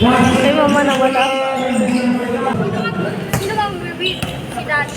Ay, mama na wala. Sino bang read? Si Daddy.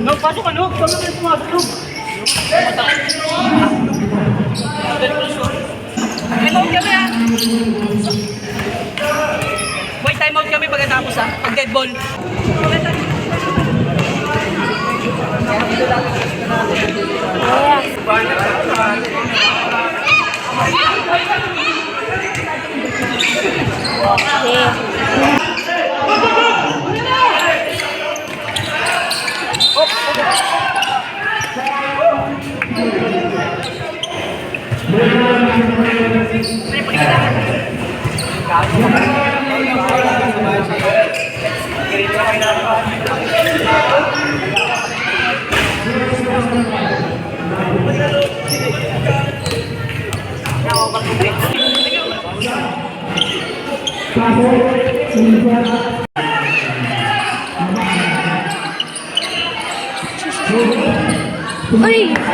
No, pasok ka, no? Pasok ka, pumasok, no? Time out kami, ha? Boy, time out kami pagkatapos, ha? Pag dead ball. Uy!